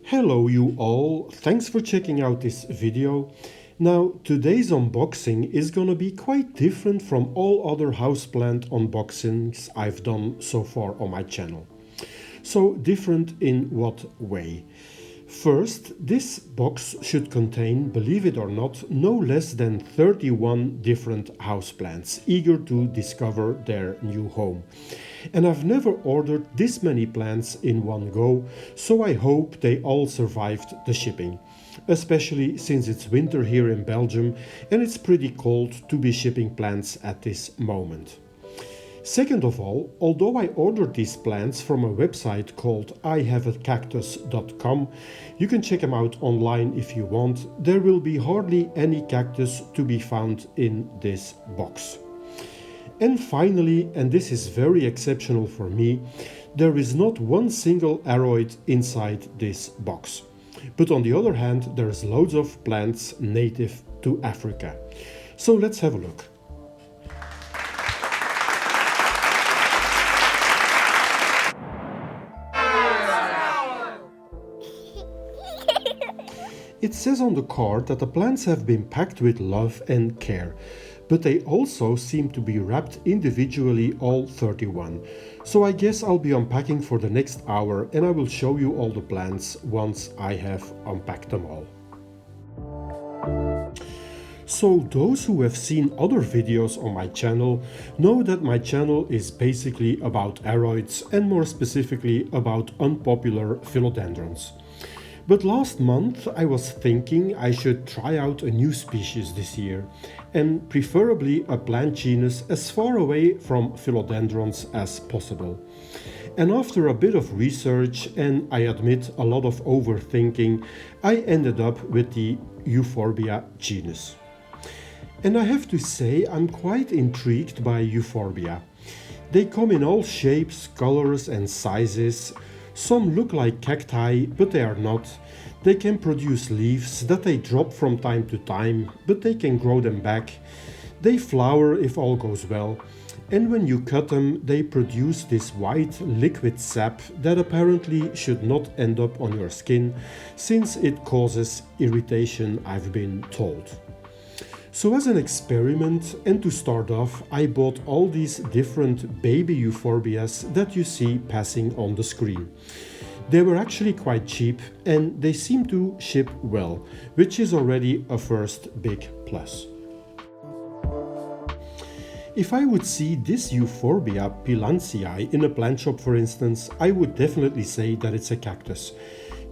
Hello you all, thanks for checking out this video. Now today's unboxing is gonna be quite different from all other houseplant unboxings I've done so far on my channel. So different in what way? First, this box should contain, believe it or not, no less than 31 different houseplants eager to discover their new home. And I've never ordered this many plants in one go, so I hope they all survived the shipping. Especially since it's winter here in Belgium and it's pretty cold to be shipping plants at this moment. Second of all, although I ordered these plants from a website called ihaveacactus.com, you can check them out online if you want, there will be hardly any cactus to be found in this box. And finally, and this is very exceptional for me, there is not one single aroid inside this box. But on the other hand, there's loads of plants native to Africa. So let's have a look. It says on the card that the plants have been packed with love and care, but they also seem to be wrapped individually, all 31. So I guess I'll be unpacking for the next hour and I will show you all the plants once I have unpacked them all. So those who have seen other videos on my channel know that my channel is basically about aroids and more specifically about unpopular philodendrons. But last month I was thinking I should try out a new species this year, and preferably a plant genus as far away from philodendrons as possible. And after a bit of research and I admit a lot of overthinking, I ended up with the Euphorbia genus. And I have to say I'm quite intrigued by Euphorbia. They come in all shapes, colors and sizes. Some look like cacti, but they are not. They can produce leaves that they drop from time to time, but they can grow them back. They flower if all goes well. And when you cut them, they produce this white liquid sap that apparently should not end up on your skin, since it causes irritation, I've been told. So as an experiment and to start off, I bought all these different baby euphorbias that you see passing on the screen. They were actually quite cheap and they seem to ship well, which is already a first big plus. If I would see this Euphorbia pilancii in a plant shop for instance, I would definitely say that it's a cactus,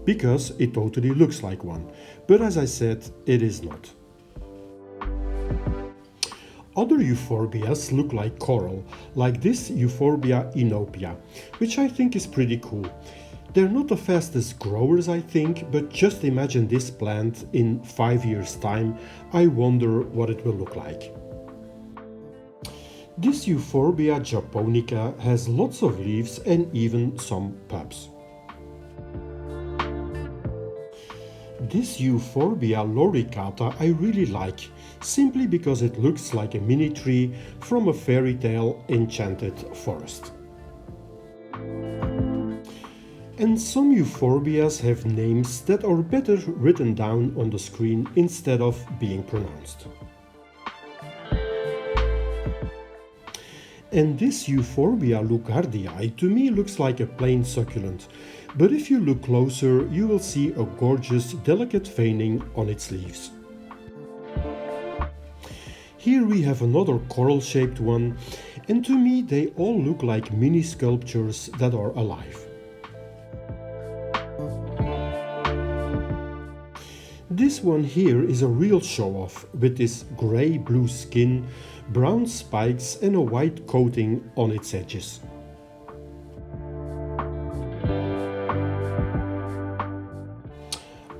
because it totally looks like one, but as I said, it is not. Other euphorbias look like coral, like this Euphorbia inopia, which I think is pretty cool. They're not the fastest growers I think, but just imagine this plant in 5 years' time. I wonder what it will look like. This Euphorbia japonica has lots of leaves and even some pups. This Euphorbia loricata I really like, simply because it looks like a mini tree from a fairy tale enchanted forest. And some euphorbias have names that are better written down on the screen instead of being pronounced. And this Euphorbia lucardii to me looks like a plain succulent, but if you look closer you will see a gorgeous delicate veining on its leaves. Here we have another coral-shaped one, and to me they all look like mini sculptures that are alive. This one here is a real show-off with this grey-blue skin, brown spikes and a white coating on its edges.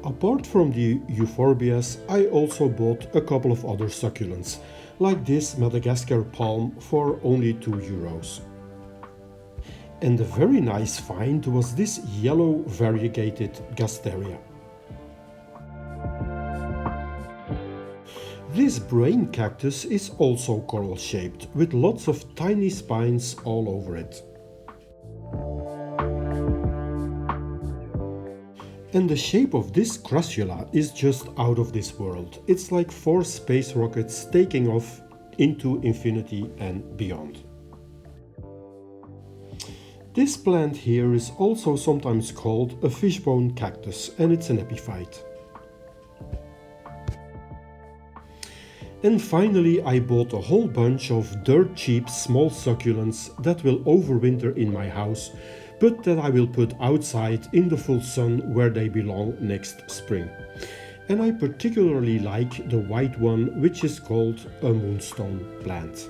Apart from the euphorbias, I also bought a couple of other succulents, like this Madagascar palm for only €2. And a very nice find was this yellow variegated gasteria. This brain cactus is also coral shaped, with lots of tiny spines all over it. And the shape of this crassula is just out of this world. It's like 4 space rockets taking off into infinity and beyond. This plant here is also sometimes called a fishbone cactus, and it's an epiphyte. And finally, I bought a whole bunch of dirt cheap small succulents that will overwinter in my house, but that I will put outside in the full sun where they belong next spring. And I particularly like the white one, which is called a moonstone plant.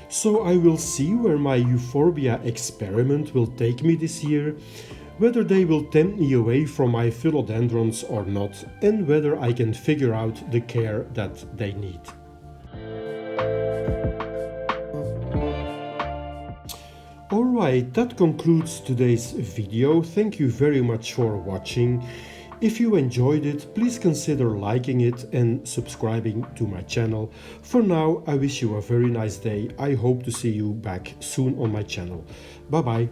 So I will see where my euphorbia experiment will take me this year, whether they will tempt me away from my philodendrons or not, and whether I can figure out the care that they need. Alright, that concludes today's video. Thank you very much for watching. If you enjoyed it, please consider liking it and subscribing to my channel. For now, I wish you a very nice day. I hope to see you back soon on my channel. Bye bye.